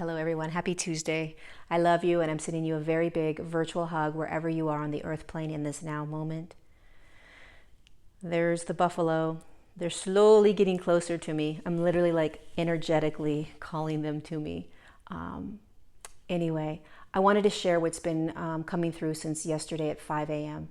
Hello, everyone. Happy Tuesday. I love you, and I'm sending you a very big virtual hug wherever you are on the earth plane in this now moment. There's the buffalo. They're slowly getting closer to me. I'm literally like energetically calling them to me. Anyway, I wanted to share what's been coming through since yesterday at 5 a.m.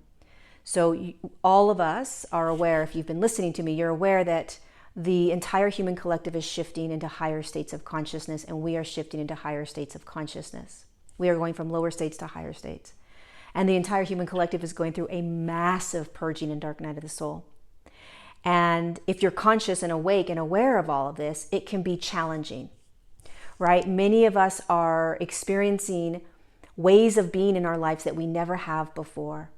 So all of us are aware, if you've been listening to me, you're aware that the entire human collective is shifting into higher states of consciousness, and we are shifting into higher states of consciousness. We are going from lower states to higher states. And the entire human collective is going through a massive purging and dark night of the soul. And if you're conscious and awake and aware of all of this, it can be challenging, right? Many of us are experiencing ways of being in our lives that we never have before.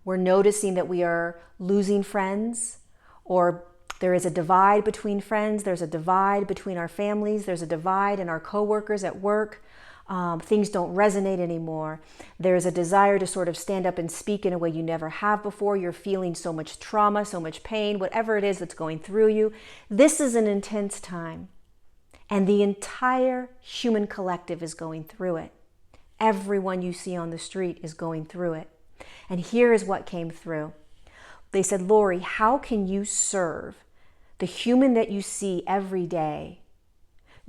We're noticing that we are losing friends, or there is a divide between friends. There's a divide between our families. There's a divide in our coworkers at work. Things don't resonate anymore. There's a desire to sort of stand up and speak in a way you never have before. You're feeling so much trauma, so much pain, whatever it is that's going through you. This is an intense time. And the entire human collective is going through it. Everyone you see on the street is going through it. And here is what came through. They said, Lori, how can you serve the human that you see every day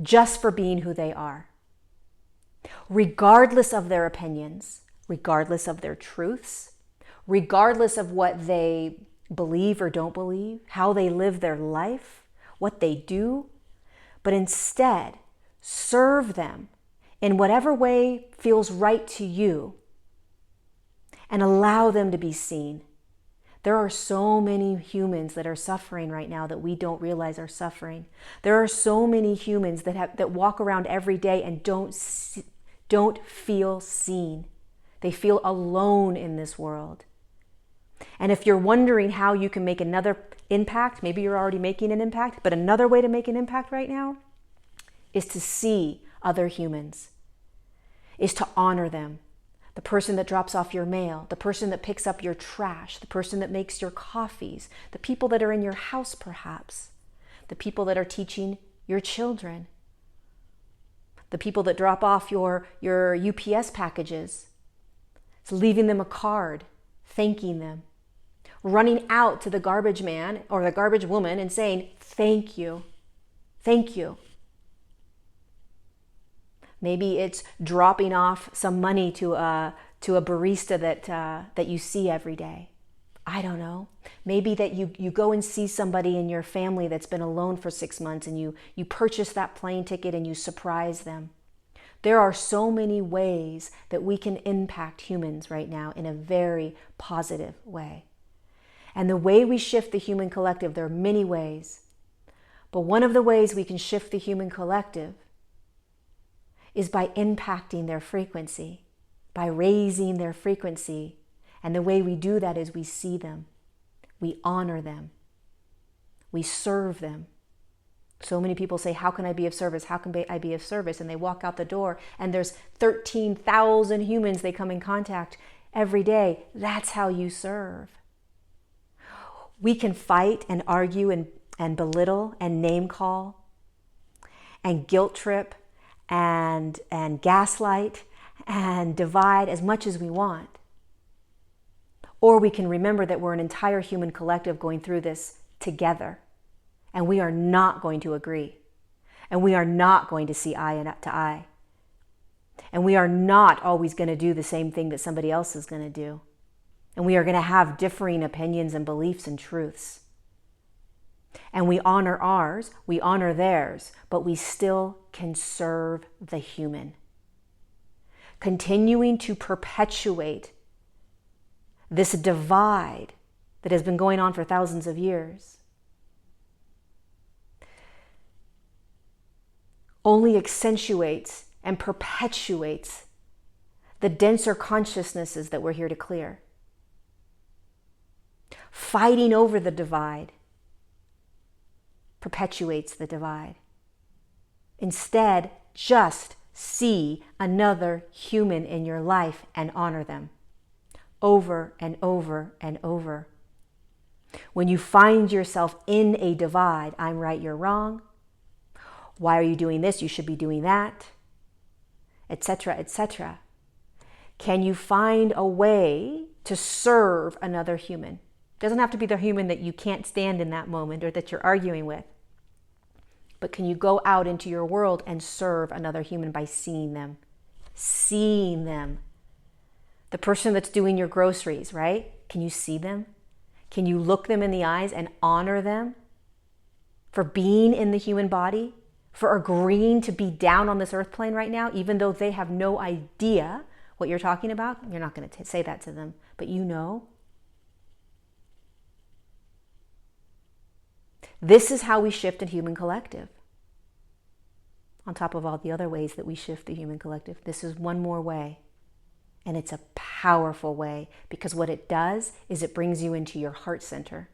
just for being who they are? Regardless of their opinions, regardless of their truths, regardless of what they believe or don't believe, how they live their life, what they do, but instead serve them in whatever way feels right to you and allow them to be seen. There are so many humans that are suffering right now that we don't realize are suffering. There are so many humans that walk around every day and don't feel seen. They feel alone in this world. And if you're wondering how you can make another impact, maybe you're already making an impact, but another way to make an impact right now is to see other humans, is to honor them. The person that drops off your mail, the person that picks up your trash, the person that makes your coffees, the people that are in your house perhaps, the people that are teaching your children, the people that drop off your UPS packages. It's leaving them a card, thanking them, running out to the garbage man or the garbage woman and saying, thank you, thank you. Maybe it's dropping off some money to a barista that you see every day. I don't know. Maybe that you go and see somebody in your family that's been alone for 6 months and you purchase that plane ticket and you surprise them. There are so many ways that we can impact humans right now in a very positive way. And the way we shift the human collective, there are many ways. But one of the ways we can shift the human collective is by impacting their frequency, by raising their frequency. And the way we do that is we see them, we honor them, we serve them. So many people say, how can I be of service? How can I be of service? And they walk out the door and there's 13,000 humans they come in contact every day. That's how you serve. We can fight and argue and belittle and name call and guilt trip and gaslight and divide as much as we want. Or we can remember that we're an entire human collective going through this together, and we are not going to agree, and we are not going to see eye to eye, and we are not always going to do the same thing that somebody else is going to do, and we are going to have differing opinions and beliefs and truths. And we honor ours, we honor theirs, but we still can serve the human. Continuing to perpetuate this divide that has been going on for thousands of years only accentuates and perpetuates the denser consciousnesses that we're here to clear. Fighting over the divide perpetuates the divide. Instead, just see another human in your life and honor them over and over and over. When you find yourself in a divide, I'm right, you're wrong. Why are you doing this? You should be doing that. etc., etc.? Can you find a way to serve another human? It doesn't have to be the human that you can't stand in that moment or that you're arguing with. But can you go out into your world and serve another human by seeing them? Seeing them. The person that's doing your groceries, right? Can you see them? Can you look them in the eyes and honor them for being in the human body? For agreeing to be down on this earth plane right now, even though they have no idea what you're talking about? You're not going to say that to them, but you know. This is how we shift a human collective. On top of all the other ways that we shift the human collective, this is one more way. And it's a powerful way, because what it does is it brings you into your heart center.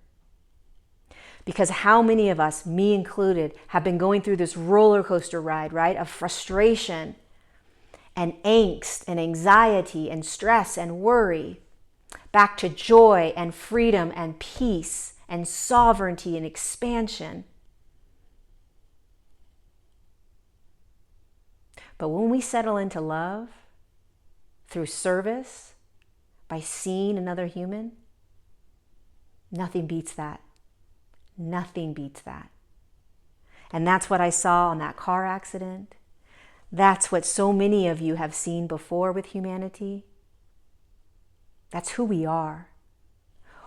Because how many of us, me included, have been going through this roller coaster ride, right, of frustration and angst and anxiety and stress and worry, back to joy and freedom and peace and sovereignty and expansion. But when we settle into love through service, by seeing another human, nothing beats that. Nothing beats that. And that's what I saw on that car accident. That's what so many of you have seen before with humanity. That's who we are.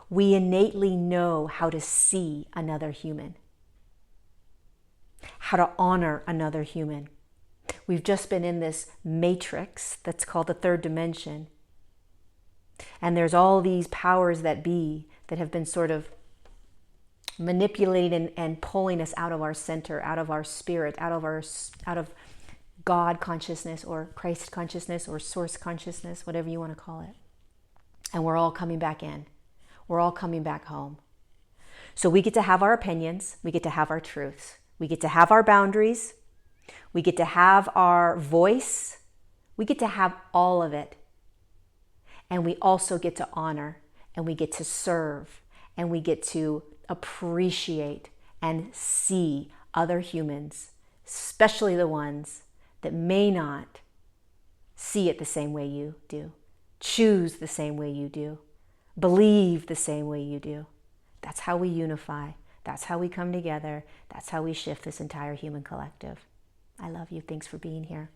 We innately know how to see another human, how to honor another human. We've just been in this matrix that's called the third dimension. And there's all these powers that be that have been sort of manipulating and pulling us out of our center, out of our spirit, out of God consciousness or Christ consciousness or source consciousness, whatever you want to call it. And we're all coming back in. We're all coming back home. So we get to have our opinions. We get to have our truths. We get to have our boundaries. We get to have our voice. We get to have all of it. And we also get to honor, and we get to serve, and we get to appreciate and see other humans, especially the ones that may not see it the same way you do, choose the same way you do, believe the same way you do. That's how we unify. That's how we come together. That's how we shift this entire human collective. I love you. Thanks for being here.